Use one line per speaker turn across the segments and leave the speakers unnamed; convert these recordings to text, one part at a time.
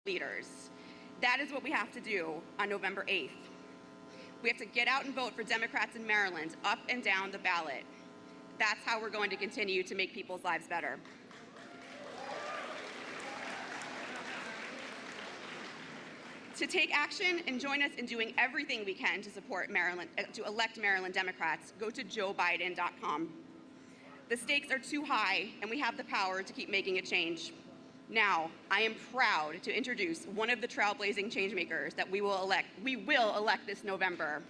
leaders. That is what we have to do on November 8th. We have to get out and vote for Democrats in Maryland, up and down the ballot. That's how we're going to continue to make people's lives better. To take action and join us in doing everything we can to support Maryland, to elect Maryland Democrats, go to joebiden.com. The stakes are too high, and we have the power to keep making a change. Now, I am proud to introduce one of the trailblazing changemakers that we will elect this November.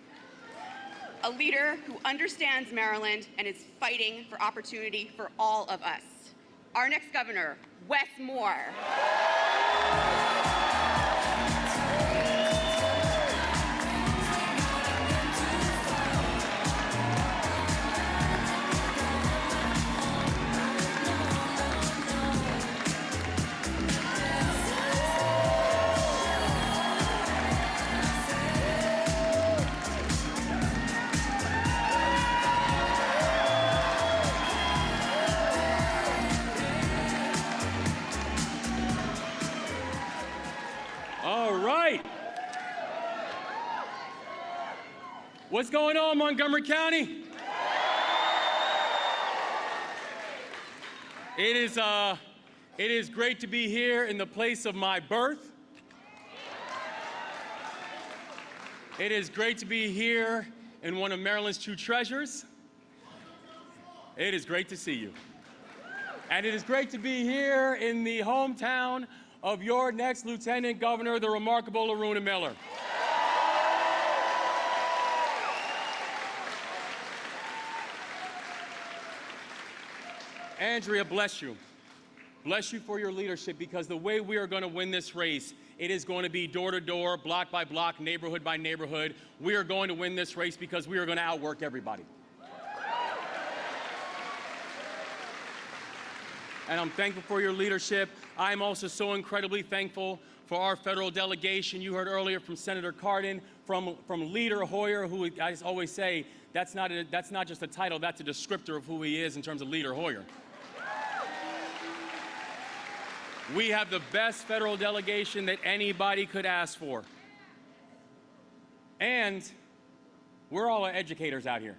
A leader who understands Maryland and is fighting for opportunity for all of us. Our next governor, Wes Moore.
What's going on, Montgomery County? It is great to be here in the place of my birth. It is great to be here in one of Maryland's true treasures. It is great to see you. And it is great to be here in the hometown of your next Lieutenant Governor, the remarkable Aruna Miller. Andrea, bless you. Bless you for your leadership, because the way we are going to win this race, it is going to be door to door, block by block, neighborhood by neighborhood. We are going to win this race because we are going to outwork everybody. And I'm thankful for your leadership. I'm also so incredibly thankful for our federal delegation. You heard earlier from Senator Cardin, from Leader Hoyer, who I just always say, that's not just a title, that's a descriptor of who he is in terms of Leader Hoyer. We have the best federal delegation that anybody could ask for. And we're all educators out here.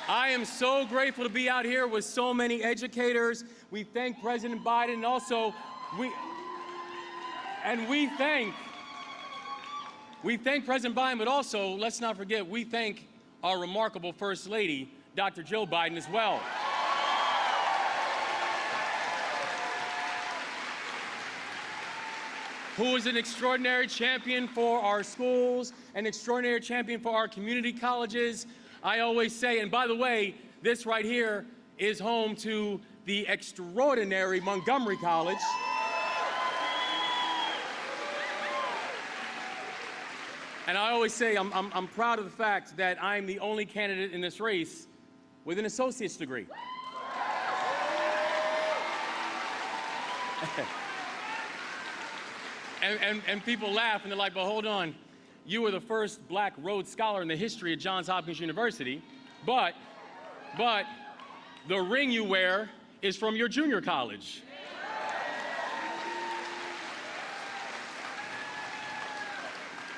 I am so grateful to be out here with so many educators. We thank President Biden, and also we thank President Biden, but also, let's not forget, we thank our remarkable First Lady, Dr. Joe Biden, as well. Who is an extraordinary champion for our schools, an extraordinary champion for our community colleges. I always say, and by the way, this right here is home to the extraordinary Montgomery College. And I always say I'm proud of the fact that I'm the only candidate in this race with an associate's degree. and people laugh and they're like, but hold on, you were the first black Rhodes Scholar in the history of Johns Hopkins University, but the ring you wear is from your junior college.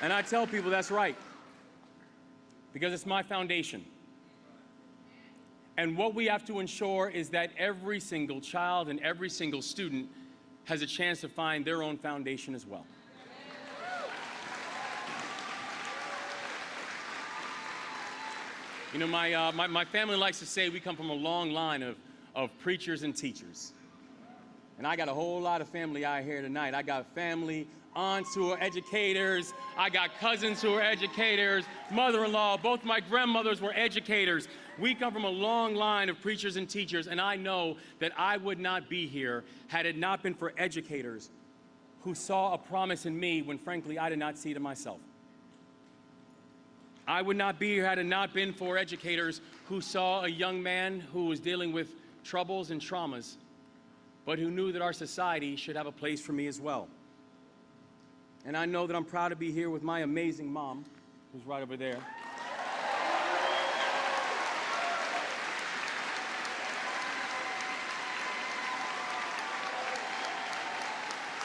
And I tell people that's right, because it's my foundation. And what we have to ensure is that every single child and every single student has a chance to find their own foundation as well. You know, my family likes to say we come from a long line of preachers and teachers. And I got a whole lot of family out here tonight. I got family, aunts who are educators. I got cousins who are educators, mother-in-law. Both my grandmothers were educators. We come from a long line of preachers and teachers, and I know that I would not be here had it not been for educators who saw a promise in me when, frankly, I did not see it in myself. I would not be here had it not been for educators who saw a young man who was dealing with troubles and traumas, but who knew that our society should have a place for me as well. And I know that I'm proud to be here with my amazing mom, who's right over there.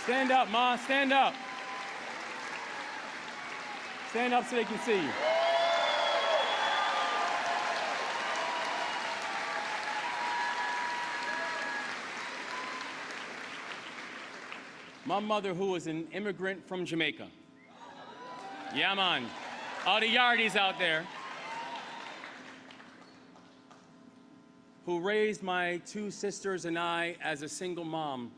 Stand up, Ma, stand up. Stand up so they can see you. My mother, who was an immigrant from Jamaica. Yeah, man. All the yardies out there. Who raised my two sisters and I as a single mom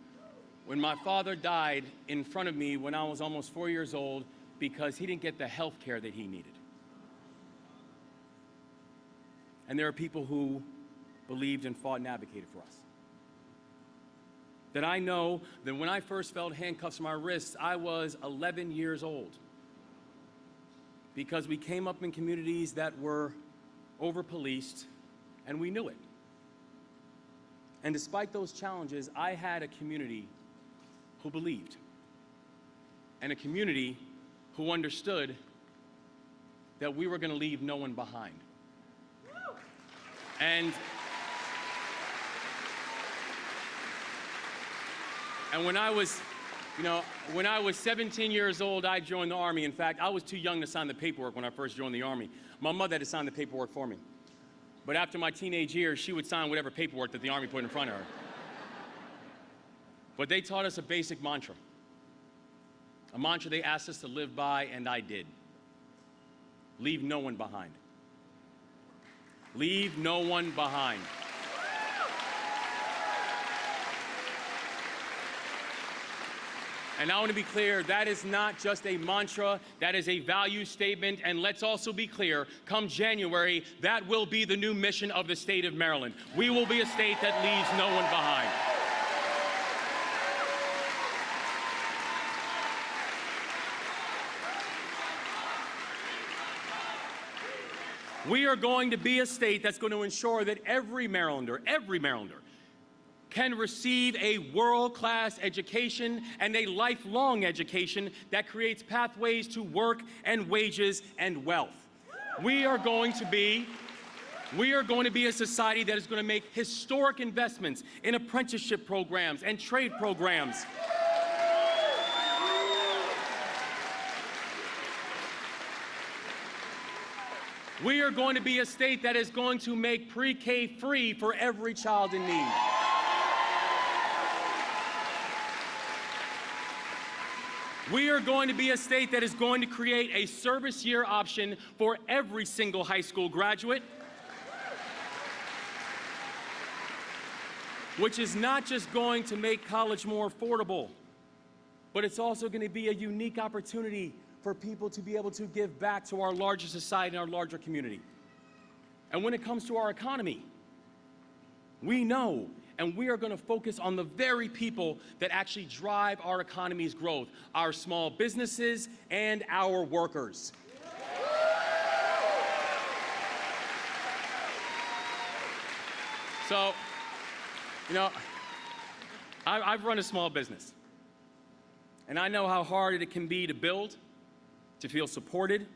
when my father died in front of me when I was almost 4 years old because he didn't get the health care that he needed. And there are people who believed and fought and advocated for us. That I know that when I first felt handcuffs on my wrists, I was 11 years old. Because we came up in communities that were over-policed, and we knew it. And despite those challenges, I had a community who believed, and a community who understood that we were going to leave no one behind. And when I was, when I was 17 years old, I joined the Army. In fact, I was too young to sign the paperwork when I first joined the Army. My mother had to sign the paperwork for me. But after my teenage years, she would sign whatever paperwork that the Army put in front of her. But they taught us a basic mantra. A mantra they asked us to live by, and I did. Leave no one behind. Leave no one behind. And I want to be clear, that is not just a mantra, that is a value statement. And let's also be clear, come January, that will be the new mission of the state of Maryland. We will be a state that leaves no one behind. We are going to be a state that's going to ensure that every Marylander can receive a world-class education and a lifelong education that creates pathways to work and wages and wealth. We are going to be a society that is going to make historic investments in apprenticeship programs and trade programs. We are going to be a state that is going to make pre-K free for every child in need. We are going to be a state that is going to create a service year option for every single high school graduate, which is not just going to make college more affordable, but it's also going to be a unique opportunity for people to be able to give back to our larger society and our larger community. And when it comes to our economy, we know and we are going to focus on the very people that actually drive our economy's growth, our small businesses and our workers. So, I've run a small business, and I know how hard it can be to build, to feel supported,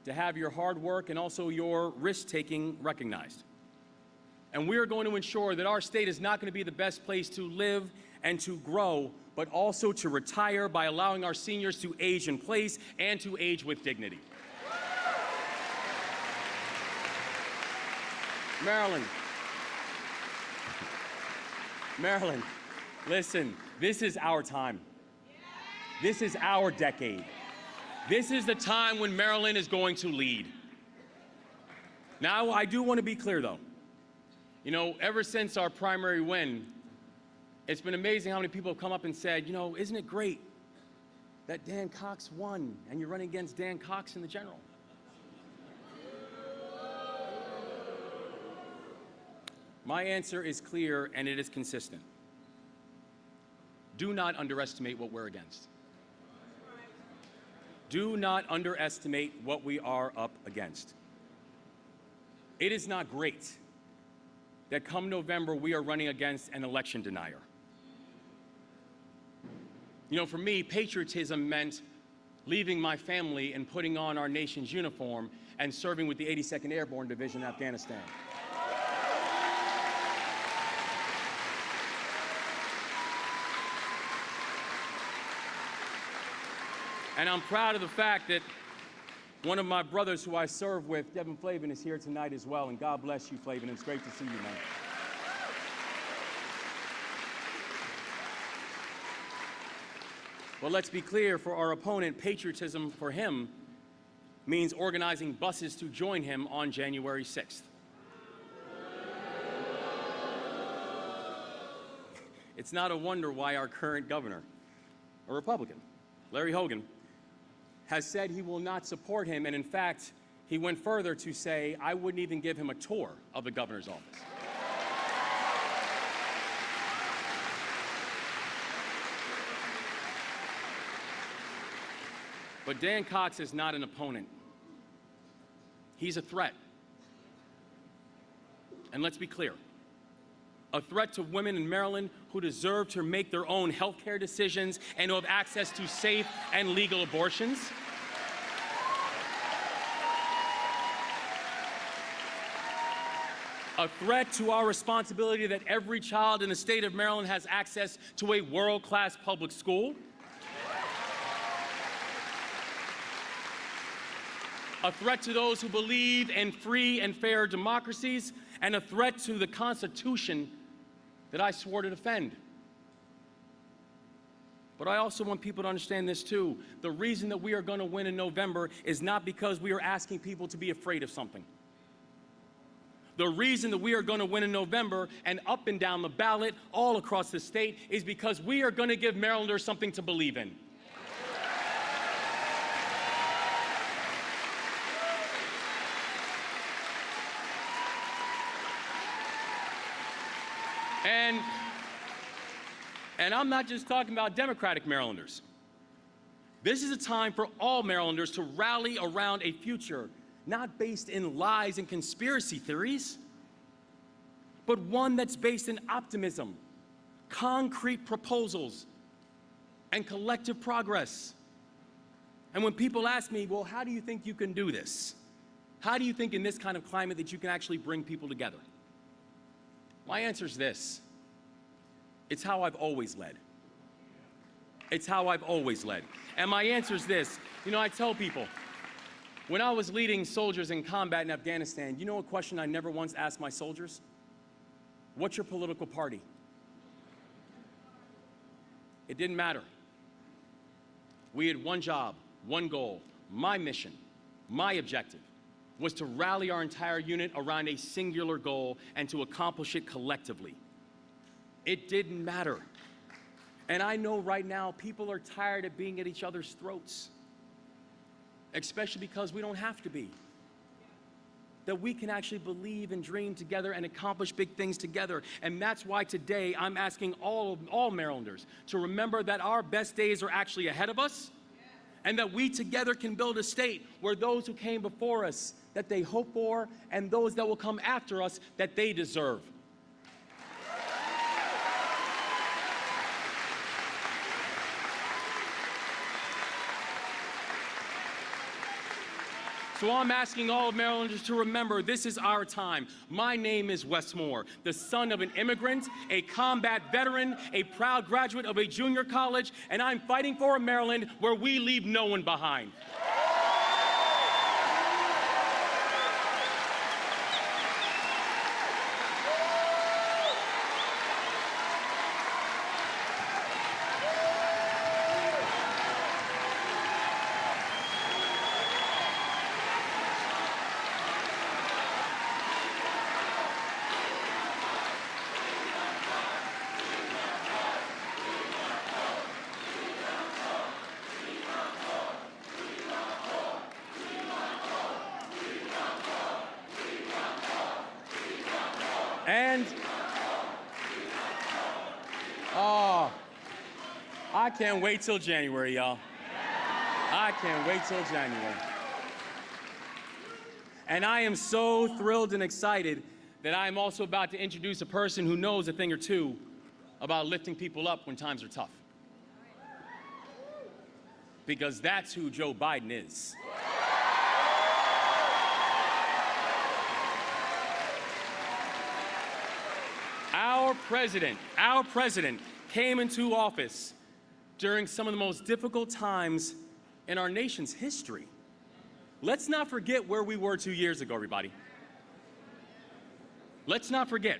to have your hard work and also your risk-taking recognized. And we are going to ensure that our state is not going to be the best place to live and to grow, but also to retire by allowing our seniors to age in place and to age with dignity. Maryland, listen, this is our time. This is our decade. This is the time when Maryland is going to lead. Now, I do want to be clear, though. Ever since our primary win, it's been amazing how many people have come up and said, isn't it great that Dan Cox won and you're running against Dan Cox in the general? My answer is clear and it is consistent. Do not underestimate what we're against. Do not underestimate what we are up against. It is not great that come November, we are running against an election denier. For me, patriotism meant leaving my family and putting on our nation's uniform and serving with the 82nd Airborne Division in Afghanistan. And I'm proud of the fact that one of my brothers who I serve with, Devin Flavin, is here tonight as well. And God bless you, Flavin. It's great to see you, man. But let's be clear, for our opponent, patriotism for him means organizing buses to join him on January 6th. It's not a wonder why our current governor, a Republican, Larry Hogan, has said he will not support him, and in fact, he went further to say, I wouldn't even give him a tour of the governor's office. But Dan Cox is not an opponent. He's a threat. And let's be clear, a threat to women in Maryland who deserve to make their own health care decisions and who have access to safe and legal abortions. A threat to our responsibility that every child in the state of Maryland has access to a world-class public school. A threat to those who believe in free and fair democracies, and a threat to the Constitution that I swore to defend. But I also want people to understand this too. The reason that we are going to win in November is not because we are asking people to be afraid of something. The reason that we are going to win in November and up and down the ballot all across the state is because we are going to give Marylanders something to believe in. And I'm not just talking about Democratic Marylanders. This is a time for all Marylanders to rally around a future not based in lies and conspiracy theories, but one that's based in optimism, concrete proposals, and collective progress. And when people ask me, well, how do you think you can do this? How do you think in this kind of climate that you can actually bring people together? My answer is this. It's how I've always led. It's how I've always led. And my answer is this. You know, I tell people, when I was leading soldiers in combat in Afghanistan, you know a question I never once asked my soldiers? What's your political party? It didn't matter. We had one job, one goal. My mission, my objective, was to rally our entire unit around a singular goal and to accomplish it collectively. It didn't matter. And I know right now people are tired of being at each other's throats, especially because we don't have to be. That we can actually believe and dream together and accomplish big things together. And that's why today I'm asking all Marylanders to remember that our best days are actually ahead of us, and that we together can build a state where those who came before us, that they hope for, and those that will come after us, that they deserve. So I'm asking all Marylanders to remember this is our time. My name is Wes Moore, the son of an immigrant, a combat veteran, a proud graduate of a junior college, and I'm fighting for a Maryland where we leave no one behind. And, I can't wait till January, y'all. I can't wait till January. And I am so thrilled and excited that I am also about to introduce a person who knows a thing or two about lifting people up when times are tough. Because that's who Joe Biden is. Our president came into office during some of the most difficult times in our nation's history. Let's not forget where we were 2 years ago, everybody. Let's not forget.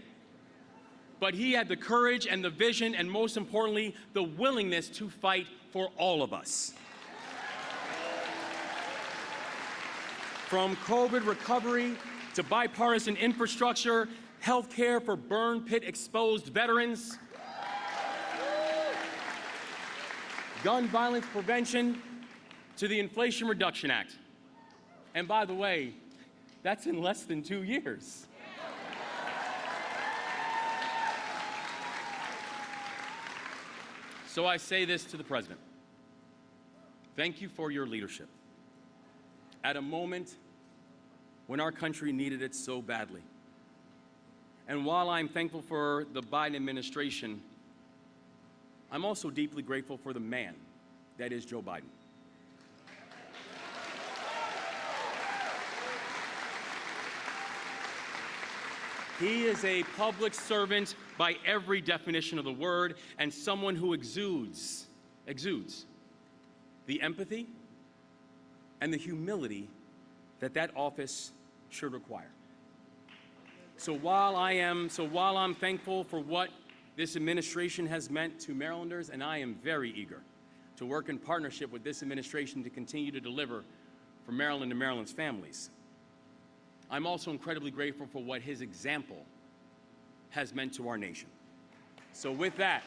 But he had the courage and the vision, and most importantly, the willingness to fight for all of us. From COVID recovery to bipartisan infrastructure, health care for burn pit exposed veterans, gun violence prevention to the Inflation Reduction Act. And by the way, that's in less than 2 years. So I say this to the President. Thank you for your leadership at a moment when our country needed it so badly. And while I'm thankful for the Biden administration, I'm also deeply grateful for the man that is Joe Biden. He is a public servant by every definition of the word, and someone who exudes the empathy and the humility that office should require. So while I'm thankful for what this administration has meant to Marylanders, and I am very eager to work in partnership with this administration to continue to deliver for Maryland and Maryland's families, I'm also incredibly grateful for what his example has meant to our nation. So with that,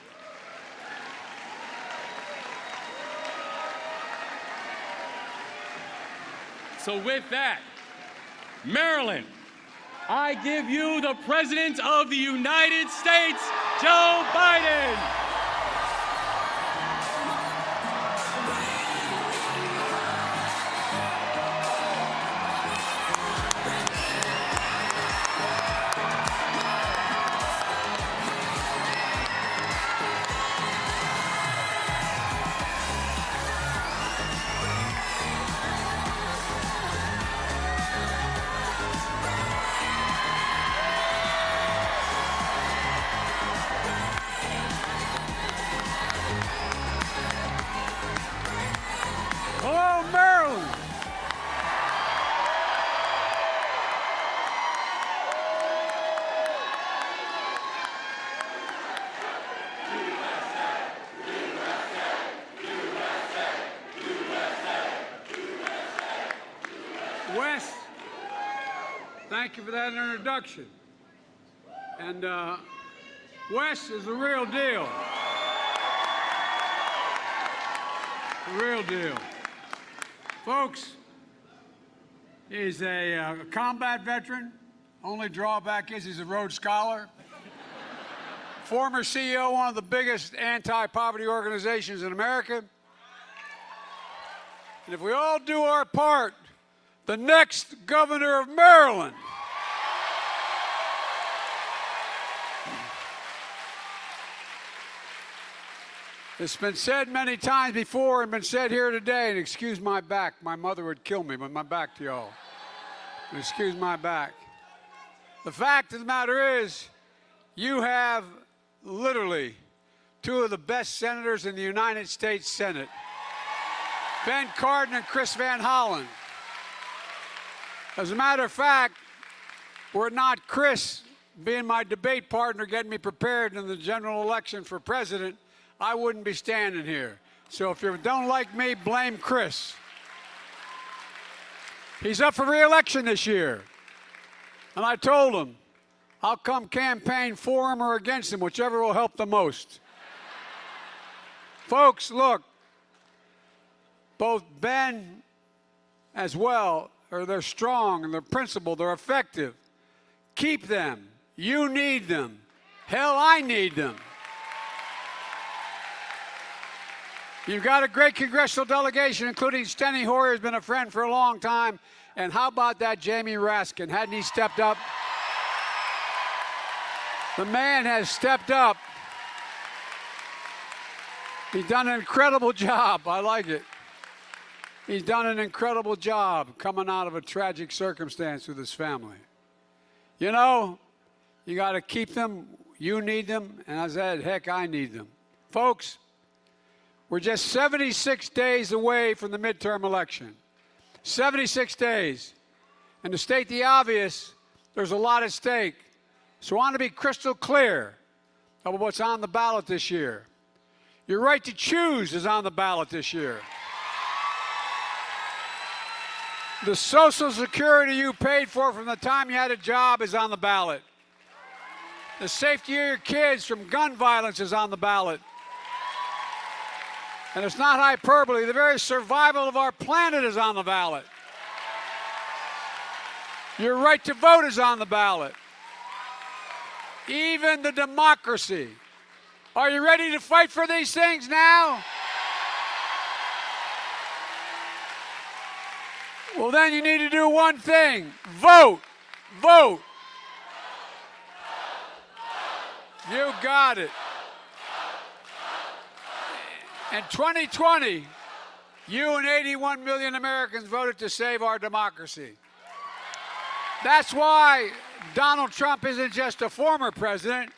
Maryland, I give you the President of the United States, Joe Biden.
Hello, Maryland. Wes, thank you for that introduction. And Wes is the real deal. The real deal. Folks, he's a combat veteran. Only drawback is he's a Rhodes Scholar. Former CEO of one of the biggest anti-poverty organizations in America. And if we all do our part, the next governor of Maryland. It's been said many times before and been said here today, and excuse my back. My mother would kill me with my back to y'all. Excuse my back. The fact of the matter is, you have literally two of the best senators in the United States Senate, Ben Cardin and Chris Van Hollen. As a matter of fact, were it not Chris being my debate partner, getting me prepared in the general election for president, I wouldn't be standing here. So if you don't like me, blame Chris. He's up for re-election this year. And I told him, I'll come campaign for him or against him, whichever will help the most. Folks, look, both Ben as well, they're strong and they're principled, they're effective. Keep them. You need them. Hell, I need them. You've got a great congressional delegation, including Steny Hoyer, who's been a friend for a long time. And how about that Jaime Raskin? Hadn't he stepped up? The man has stepped up. He's done an incredible job. I like it. He's done an incredible job coming out of a tragic circumstance with his family. You know, you got to keep them. You need them. And I said, heck, I need them. Folks, We're just 76 days away from the midterm election. 76 days. And to state the obvious, there's a lot at stake. So I want to be crystal clear about what's on the ballot this year. Your right to choose is on the ballot this year. The Social Security you paid for from the time you had a job is on the ballot. The safety of your kids from gun violence is on the ballot. And it's not hyperbole. The very survival of our planet is on the ballot. Your right to vote is on the ballot. Even the democracy. Are you ready to fight for these things now? Well, then you need to do one thing. Vote. Vote. You got it. In 2020, you and 81 million Americans voted to save our democracy. That's why Donald Trump isn't just a former president.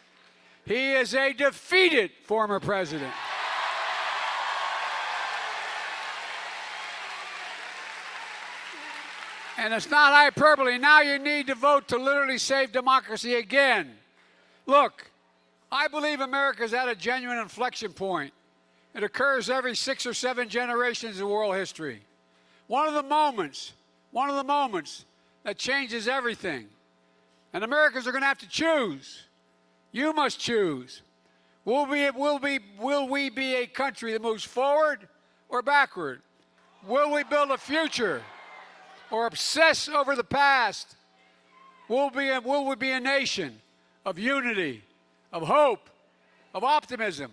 He is a defeated former president. And it's not hyperbole. Now you need to vote to literally save democracy again. Look, I believe America's at a genuine inflection point. It occurs every 6 or 7 generations in world history. One of the moments that changes everything. And Americans are going to have to choose. You must choose. Will we be a country that moves forward or backward? Will we build a future or obsess over the past? Will we be a nation of unity, of hope, of optimism?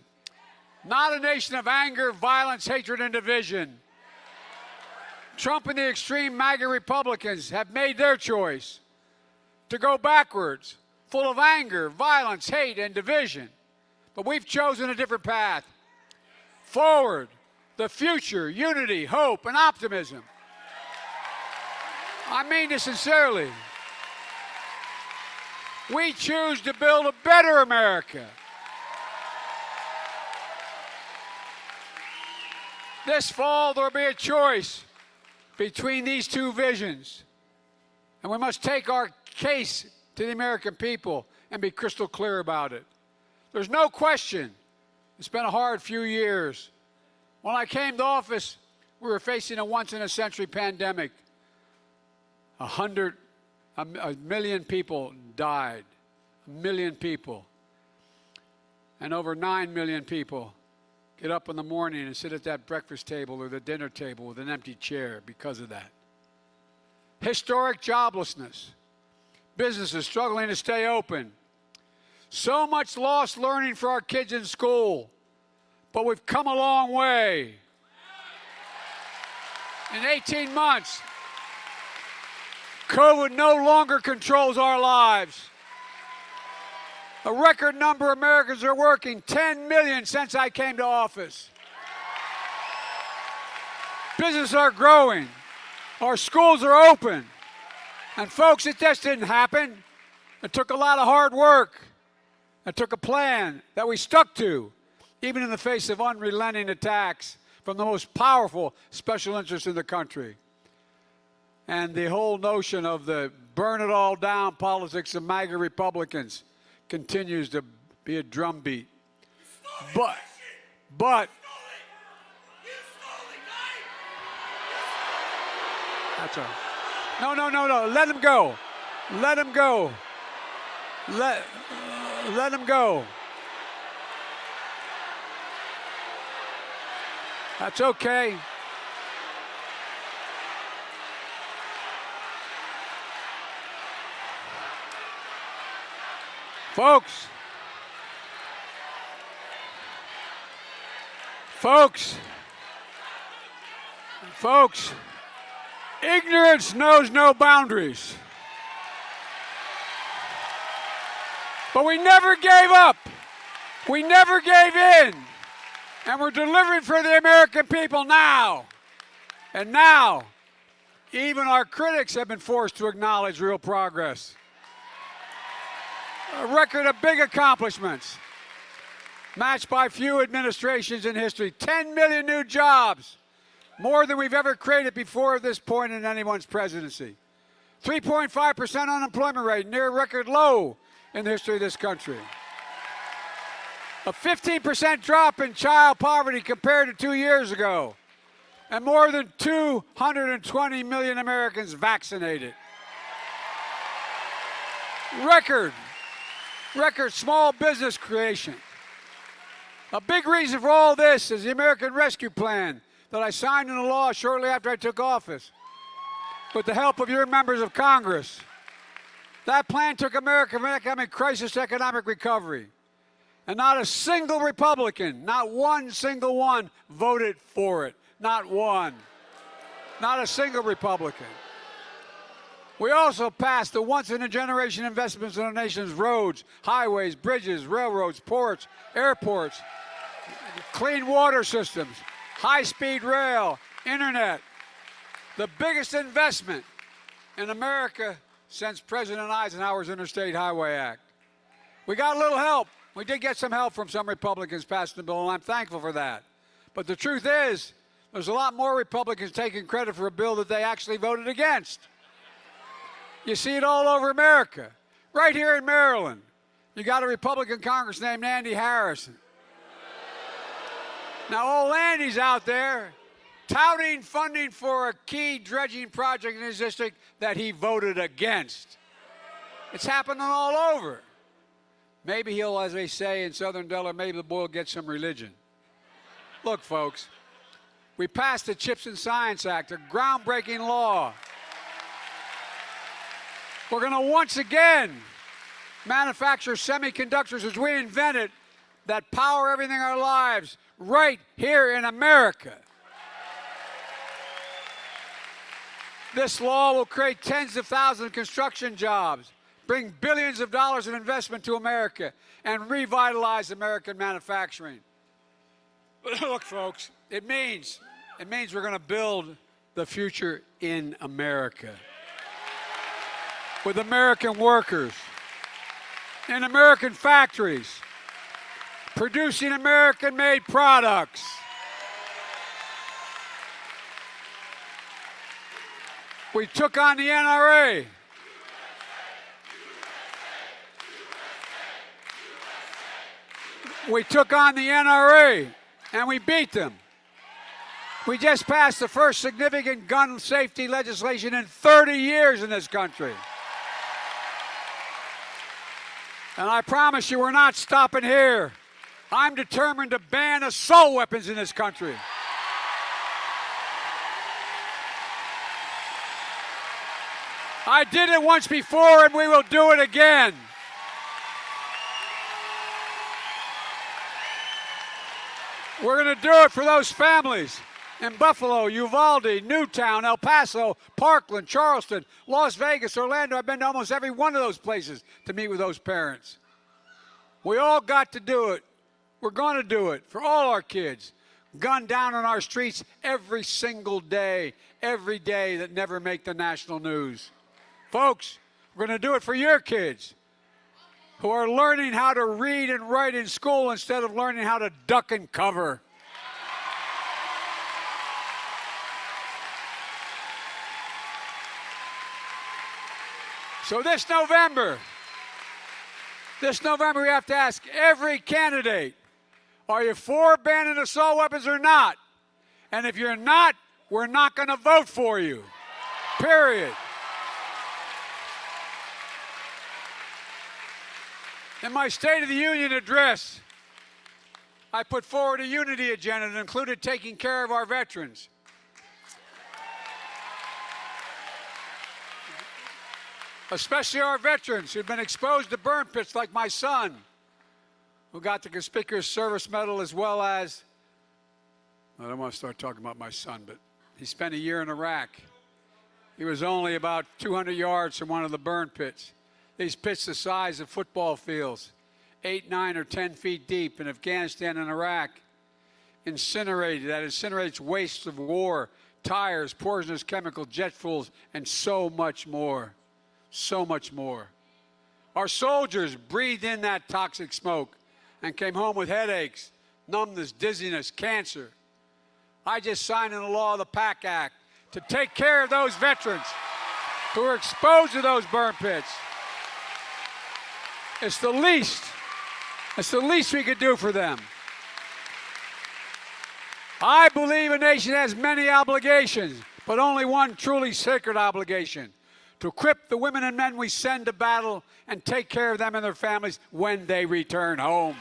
Not a nation of anger, violence, hatred, and division. Trump and the extreme MAGA Republicans have made their choice to go backwards, full of anger, violence, hate, and division. But we've chosen a different path. Forward, the future, unity, hope, and optimism. I mean this sincerely. We choose to build a better America. This fall, there will be a choice between these two visions. And we must take our case to the American people and be crystal clear about it. There's no question it's been a hard few years. When I came to office, we were facing a once-in-a-century pandemic. A million people died. 1 million people. And over 9 million people get up in the morning and sit at that breakfast table or the dinner table with an empty chair because of that. Historic joblessness. Businesses struggling to stay open. So much lost learning for our kids in school. But we've come a long way. In 18 months, COVID no longer controls our lives. A record number of Americans are working, 10 million since I came to office. Businesses are growing. Our schools are open. And folks, it just didn't happen. It took a lot of hard work. It took a plan that we stuck to, even in the face of unrelenting attacks from the most powerful special interests in the country. And the whole notion of the burn it all down politics of MAGA Republicans continues to be a drumbeat. But that's all. No. Let him go. Let him go. Let him go. That's okay. Folks, ignorance knows no boundaries. But we never gave up. We never gave in. And we're delivering for the American people now. And now, even our critics have been forced to acknowledge real progress. A record of big accomplishments. matched by few administrations in history. 10 million new jobs, more than we've ever created before at this point in anyone's presidency. 3.5% unemployment rate, near a record low in the history of this country. A 15% drop in child poverty compared to 2 years ago. And more than 220 million Americans vaccinated. Record small business creation. A big reason for all this is the American Rescue Plan that I signed into law shortly after I took office with the help of your members of Congress. That plan took America from economic crisis to economic recovery. And not a single Republican, not one single one, voted for it. Not one. Not a single Republican. We also passed the once-in-a-generation investments in our nation's roads, highways, bridges, railroads, ports, airports, clean water systems, high-speed rail, internet. The biggest investment in America since President Eisenhower's Interstate Highway Act. We got a little help. We did get some help from some Republicans passing the bill, and I'm thankful for that. But the truth is, there's a lot more Republicans taking credit for a bill that they actually voted against. You see it all over America. Right here in Maryland, you got a Republican Congress named Andy Harrison. Now, old Andy's out there touting funding for a key dredging project in his district that he voted against. It's happening all over. Maybe he'll, as they say in Southern Delaware, maybe the boy will get some religion. Look, folks, we passed the CHIPS and Science Act, a groundbreaking law. We're going to once again manufacture semiconductors as we invented that power everything in our lives right here in America. This law will create tens of thousands of construction jobs, bring billions of dollars in investment to America, and revitalize American manufacturing. But look, folks, it means we're going to build the future in America. With American workers, in American factories, producing American-made products. We took on the NRA. We took on the NRA, and we beat them. We just passed the first significant gun safety legislation in 30 years in this country. And I promise you, we're not stopping here. I'm determined to ban assault weapons in this country. I did it once before, and we will do it again. We're going to do it for those families in Buffalo, Uvalde, Newtown, El Paso, Parkland, Charleston, Las Vegas, Orlando. I've been to almost every one of those places to meet with those parents. We all got to do it. We're going to do it for all our kids. Gunned down on our streets every single day, every day that never make the national news. Folks, we're going to do it for your kids who are learning how to read and write in school instead of learning how to duck and cover. So this November, we have to ask every candidate, are you for banning assault weapons or not? And if you're not, we're not going to vote for you. Period. In my State of the Union address, I put forward a unity agenda that included taking care of our veterans. Especially our veterans who've been exposed to burn pits like my son, who got the Conspicuous Service Medal, as well as, I don't want to start talking about my son, but he spent a year in Iraq. He was only about 200 yards from one of the burn pits. These pits the size of football fields, 8, 9, or 10 feet deep in Afghanistan and Iraq. Incinerated, that incinerates wastes of war, tires, poisonous chemicals, jet fuels, and so much more. So much more. Our soldiers breathed in that toxic smoke and came home with headaches, numbness, dizziness, cancer. I just signed in the law of the PAC Act to take care of those veterans who were exposed to those burn pits. It's the least we could do for them. I believe a nation has many obligations, but only one truly sacred obligation: to equip the women and men we send to battle and take care of them and their families when they return home.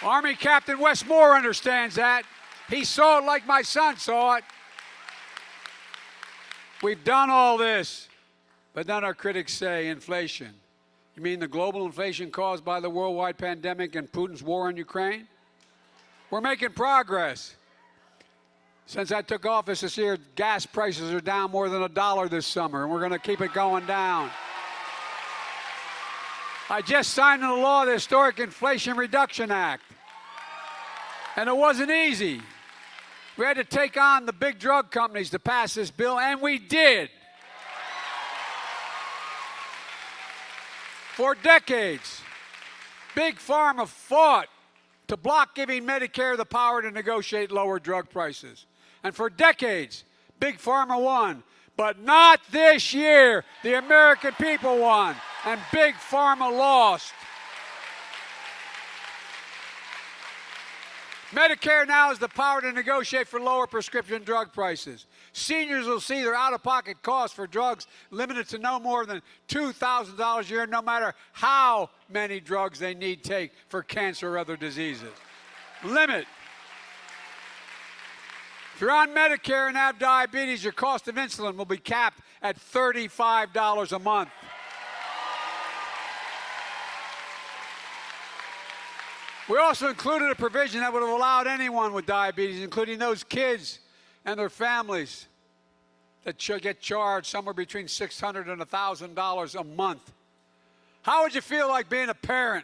Army Captain Westmore understands that. He saw it like my son saw it. We've done all this, but then our critics say inflation. You mean the global inflation caused by the worldwide pandemic and Putin's war in Ukraine? We're making progress. Since I took office this year, gas prices are down more than $1 this summer, and we're going to keep it going down. I just signed into law the historic Inflation Reduction Act, and it wasn't easy. We had to take on the big drug companies to pass this bill, and we did. For decades, Big Pharma fought to block giving Medicare the power to negotiate lower drug prices. And for decades, Big Pharma won. But not this year. The American people won, and Big Pharma lost. Medicare now has the power to negotiate for lower prescription drug prices. Seniors will see their out-of-pocket costs for drugs limited to no more than $2,000 a year, no matter how many drugs they need take for cancer or other diseases. Limit. If you're on Medicare and have diabetes, your cost of insulin will be capped at $35 a month. We also included a provision that would have allowed anyone with diabetes, including those kids and their families, that should get charged somewhere between $600 and $1,000 a month. How would you feel like being a parent,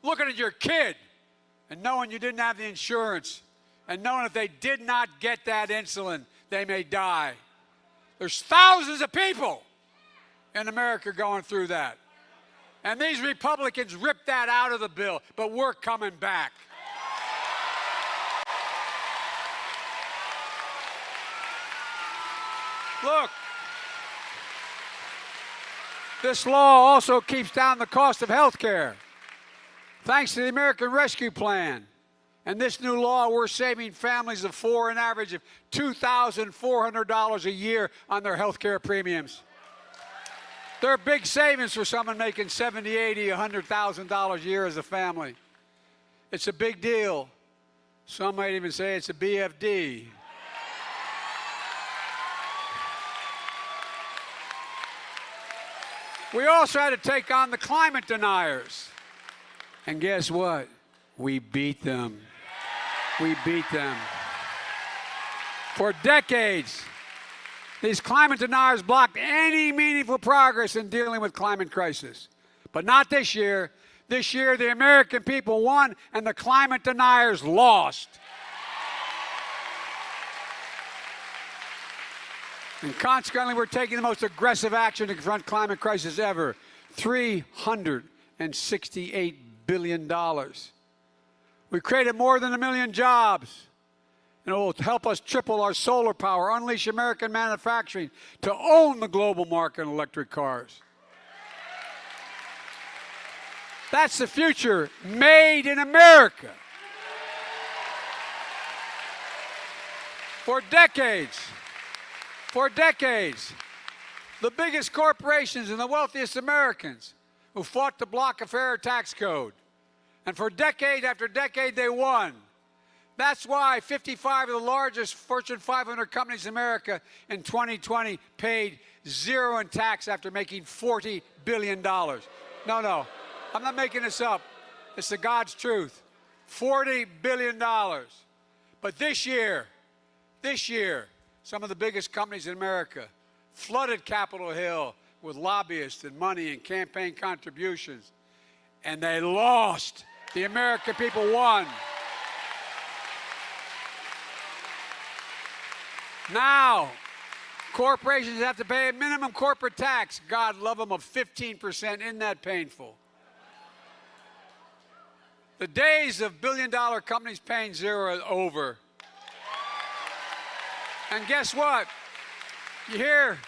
looking at your kid and knowing you didn't have the insurance, and knowing if they did not get that insulin, they may die? There's thousands of people in America going through that. And these Republicans ripped that out of the bill, but we're coming back. Look, this law also keeps down the cost of health care. Thanks to the American Rescue Plan and this new law, we're saving families of four an average of $2,400 a year on their health care premiums. They're big savings for someone making $70,000, $80,000, $100,000 a year as a family. It's a big deal. Some might even say it's a BFD. We also had to take on the climate deniers. And guess what? We beat them. We beat them. For decades, these climate deniers blocked any meaningful progress in dealing with climate crisis. But not this year. This year, the American people won, and the climate deniers lost. And consequently, we're taking the most aggressive action to confront climate crisis ever. $368 billion. We created more than 1 million jobs. And it will help us triple our solar power, unleash American manufacturing to own the global market in electric cars. That's the future, made in America. For decades, the biggest corporations and the wealthiest Americans who fought to block a fairer tax code. And for decade after decade, they won. That's why 55 of the largest Fortune 500 companies in America in 2020 paid zero in tax after making $40 billion. No, I'm not making this up. It's the God's truth. $40 billion. But this year, some of the biggest companies in America flooded Capitol Hill with lobbyists and money and campaign contributions. And they lost. The American people won. Now, Corporations have to pay a minimum corporate tax, God love them, of 15%. Isn't that painful? The days of billion-dollar companies paying zero are over. And guess what? You hear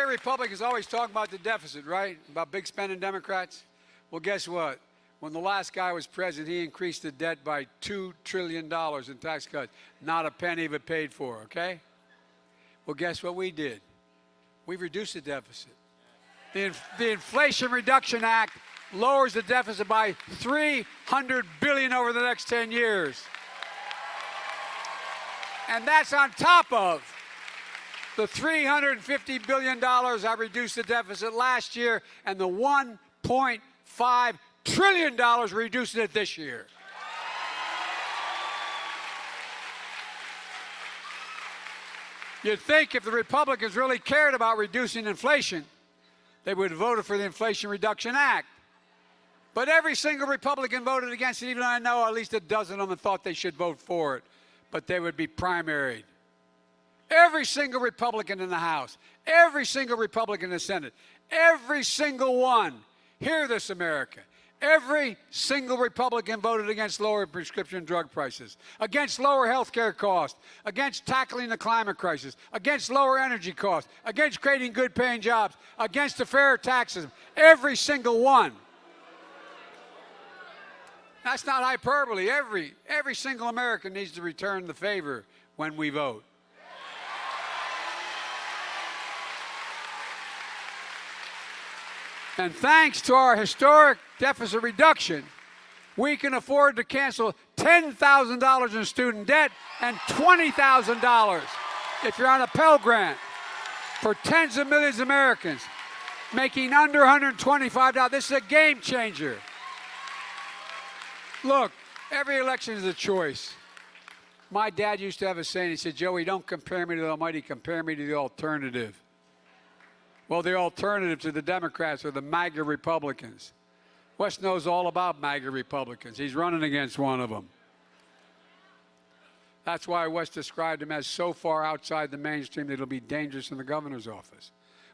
Republicans always talking about the deficit, right? About big spending Democrats. Well, guess what? When the last guy was president, he increased the debt by $2 trillion in tax cuts. Not a penny of it paid for, okay? Well, guess what we did? We reduced the deficit. The Inflation Reduction Act lowers the deficit by $300 billion over the next 10 years. And that's on top of the $350 billion I reduced the deficit last year and the $1.5 trillion reducing it this year. You'd think if the Republicans really cared about reducing inflation, they would have voted for the Inflation Reduction Act. But every single Republican voted against it, even though I know at least a dozen of them thought they should vote for it. But they would be primaried. Every single Republican in the House, every single Republican in the Senate, every single one. Hear this, America. Every single Republican voted against lower prescription drug prices, against lower health care costs, against tackling the climate crisis, against lower energy costs, against creating good-paying jobs, against the fair taxes. Every single one. That's not hyperbole. Every single American needs to return the favor when we vote. And thanks to our historic deficit reduction, we can afford to cancel $10,000 in student debt and $20,000 if you're on a Pell Grant for tens of millions of Americans making under $125. This is a game changer. Look, every election is a choice. My dad used to have a saying. He said, Joey, don't compare me to the Almighty, compare me to the alternative. Well, the alternative to the Democrats are the MAGA Republicans. West knows all about MAGA Republicans. He's running against one of them. That's why West described him as so far outside the mainstream that it'll be dangerous in the governor's office.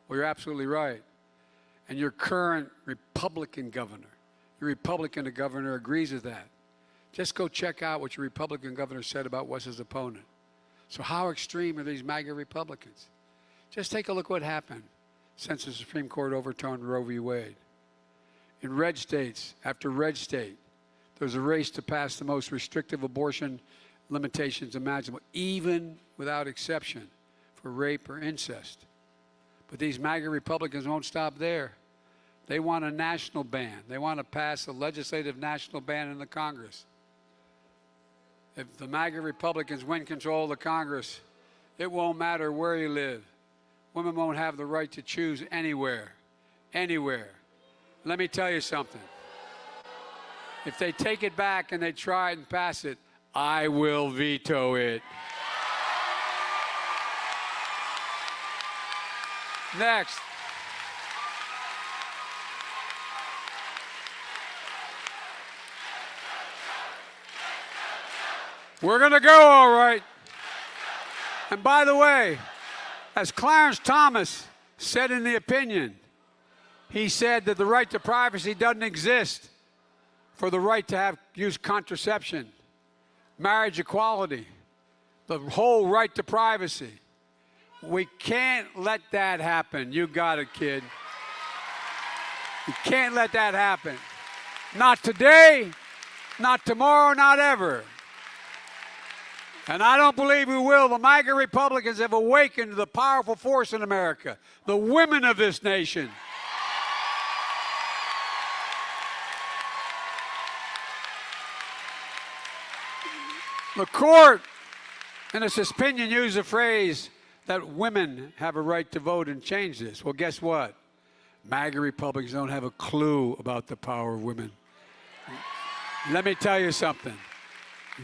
Well, you're absolutely right. And your current Republican governor, your Republican governor agrees with that. Just go check out what your Republican governor said about West's opponent. So how extreme are these MAGA Republicans? Just take a look what happened since the Supreme Court overturned Roe v. Wade. In red states after red state, there's a race to pass the most restrictive abortion limitations imaginable, even without exception for rape or incest. But these MAGA Republicans won't stop there. They want a national ban. They want to pass a legislative national ban in the Congress. If the MAGA Republicans win control of the Congress, it won't matter where you live. Women won't have the right to choose anywhere. Anywhere. Let me tell you something. If they take it back and they try it and pass it, I will veto it. Next. We're going to go all right. And by the way, as Clarence Thomas said in the opinion, he said that the right to privacy doesn't exist for the right to use contraception, marriage equality, the whole right to privacy. We can't let that happen. You got it, kid. You can't let that happen. Not today, not tomorrow, not ever. And I don't believe we will. The MAGA Republicans have awakened to the powerful force in America, the women of this nation. The court, in its opinion, used the phrase that women have a right to vote and change this. Well, guess what? MAGA Republicans don't have a clue about the power of women. Let me tell you something.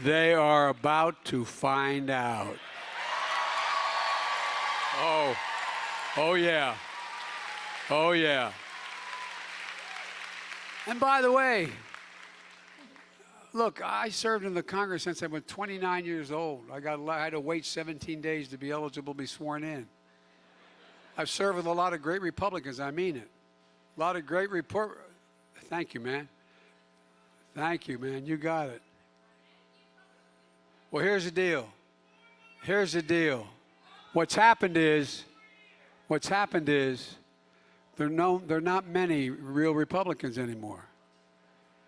They are about to find out. Oh yeah. Oh yeah. And by the way, look, I served in the Congress since I was 29 years old. I had to wait 17 days to be eligible to be sworn in. I've served with a lot of great Republicans. I mean it. A lot of great report. Thank you, man. Thank you, man. You got it. Well, here's the deal. Here's the deal. What's happened is there are not many real Republicans anymore.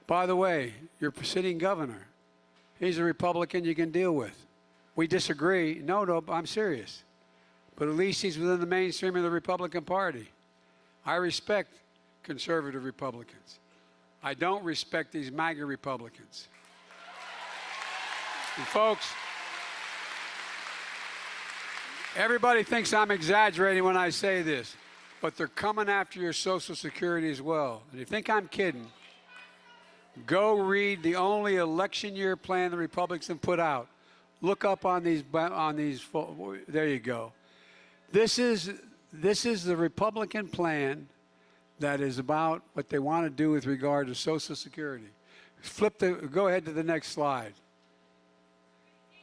By the way, your sitting governor, he's a Republican you can deal with. We disagree. No, I'm serious. But at least he's within the mainstream of the Republican Party. I respect conservative Republicans. I don't respect these MAGA Republicans. And folks, everybody thinks I'm exaggerating when I say this, but they're coming after your Social Security as well. And if you think I'm kidding, go read the only election year plan the Republicans have put out. Look up on these. There you go. This is the Republican plan that is about what they want to do with regard to Social Security. Go ahead to the next slide.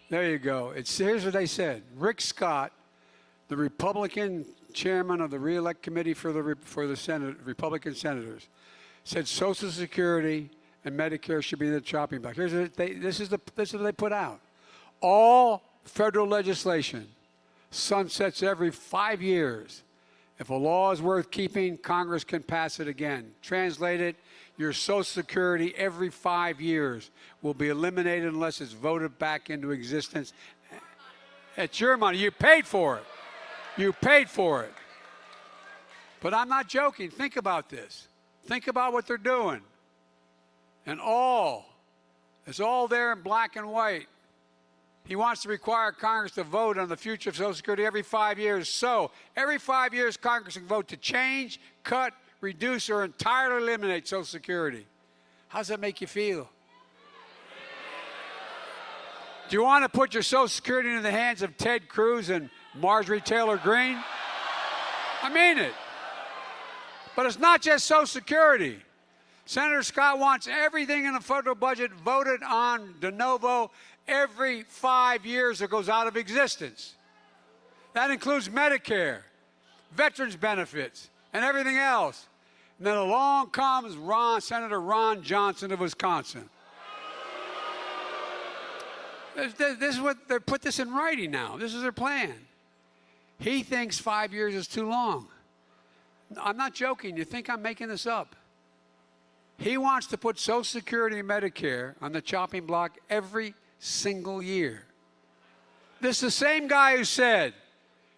There you go. Here's what they said. Rick Scott, the Republican chairman of the Re-elect Committee for the Senate, Republican senators, said Social Security and Medicare should be the chopping block. This is what they put out. All federal legislation sunsets every 5 years. If a law is worth keeping, Congress can pass it again. Translated, your Social Security every 5 years will be eliminated unless it's voted back into existence. It's your money. You paid for it. You paid for it. But I'm not joking. Think about this. Think about what they're doing. And it's all there in black and white. He wants to require Congress to vote on the future of Social Security every 5 years. So every 5 years, Congress can vote to change, cut, reduce, or entirely eliminate Social Security. How does that make you feel? Do you want to put your Social Security in the hands of Ted Cruz and Marjorie Taylor Greene? I mean it. But it's not just Social Security. Senator Scott wants everything in the federal budget voted on de novo every 5 years it goes out of existence. That includes Medicare, veterans benefits, and everything else. And then along comes Senator Ron Johnson of Wisconsin. This is what they put this in writing now. This is their plan. He thinks 5 years is too long. I'm not joking. You think I'm making this up? He wants to put Social Security and Medicare on the chopping block every single year. This is the same guy who said,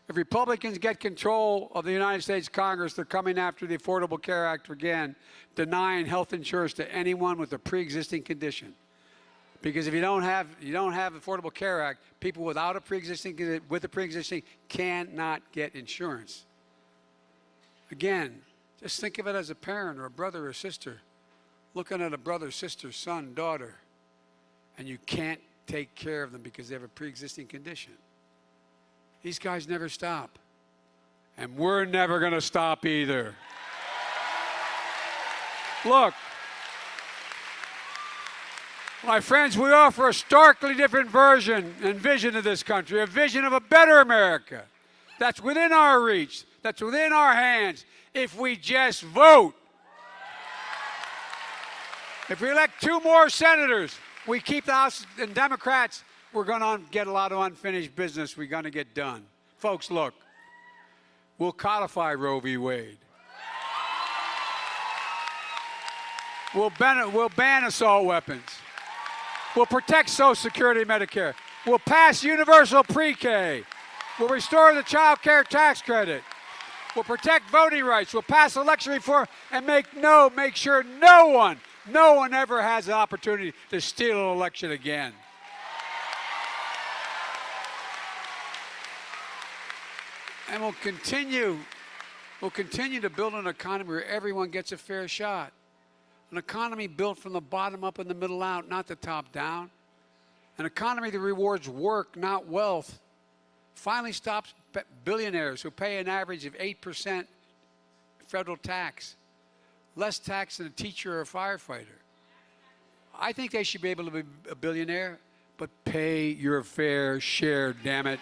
if Republicans get control of the United States Congress, they're coming after the Affordable Care Act again, denying health insurance to anyone with a pre-existing condition. Because if you don't have Affordable Care Act, people with a pre-existing cannot get insurance. Again, just think of it as a parent or a brother or sister looking at a brother, sister, son, daughter, and you can't take care of them because they have a pre-existing condition. These guys never stop. And we're never going to stop either. Look, my friends, we offer a starkly different version and vision of this country, a vision of a better America that's within our reach, that's within our hands, if we just vote. If we elect 2 more senators, we keep the House and Democrats, we're going to get a lot of unfinished business we're going to get done. Folks, look, we'll codify Roe v. Wade. We'll ban assault weapons. We'll protect Social Security and Medicare. We'll pass universal pre-K. We'll restore the child care tax credit. We'll protect voting rights. We'll pass election reform and make sure no one ever has the opportunity to steal an election again. And we'll continue to build an economy where everyone gets a fair shot. An economy built from the bottom up and the middle out, not the top down. An economy that rewards work, not wealth. Finally stops billionaires who pay an average of 8% federal tax. Less tax than a teacher or a firefighter. I think they should be able to be a billionaire, but pay your fair share, damn it.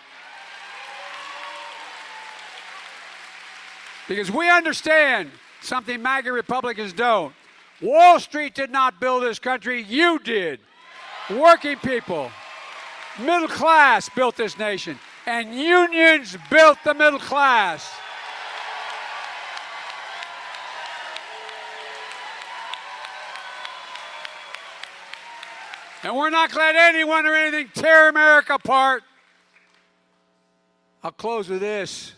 Because we understand something MAGA Republicans don't. Wall Street did not build this country, you did. Working people, middle class built this nation, and unions built the middle class. And we're not going to let anyone or anything tear America apart. I'll close with this.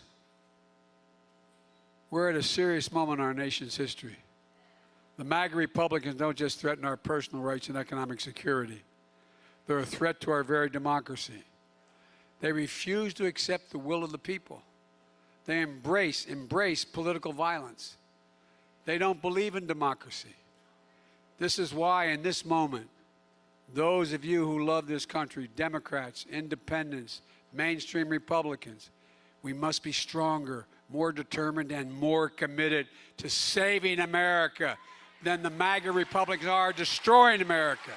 We're at a serious moment in our nation's history. The MAGA Republicans don't just threaten our personal rights and economic security. They're a threat to our very democracy. They refuse to accept the will of the people. They embrace political violence. They don't believe in democracy. This is why, in this moment, those of you who love this country, Democrats, independents, mainstream Republicans, we must be stronger, more determined, and more committed to saving America than the MAGA Republicans are destroying America.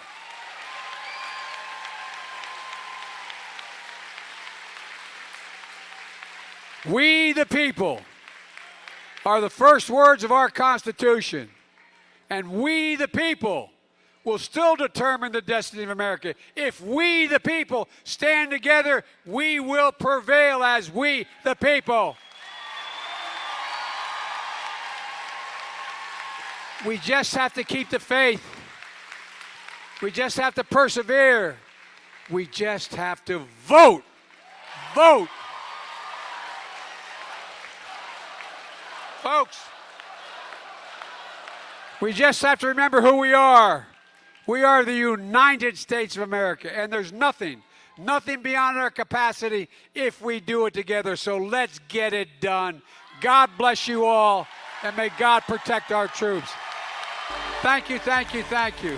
We the people are the first words of our Constitution, and we the people will still determine the destiny of America. If we the people stand together, we will prevail as we the people. We just have to keep the faith. We just have to persevere. We just have to vote. Vote. Folks, we just have to remember who we are. We are the United States of America, and there's nothing beyond our capacity if we do it together. So let's get it done. God bless you all, and may God protect our troops. Thank you, thank you, thank you.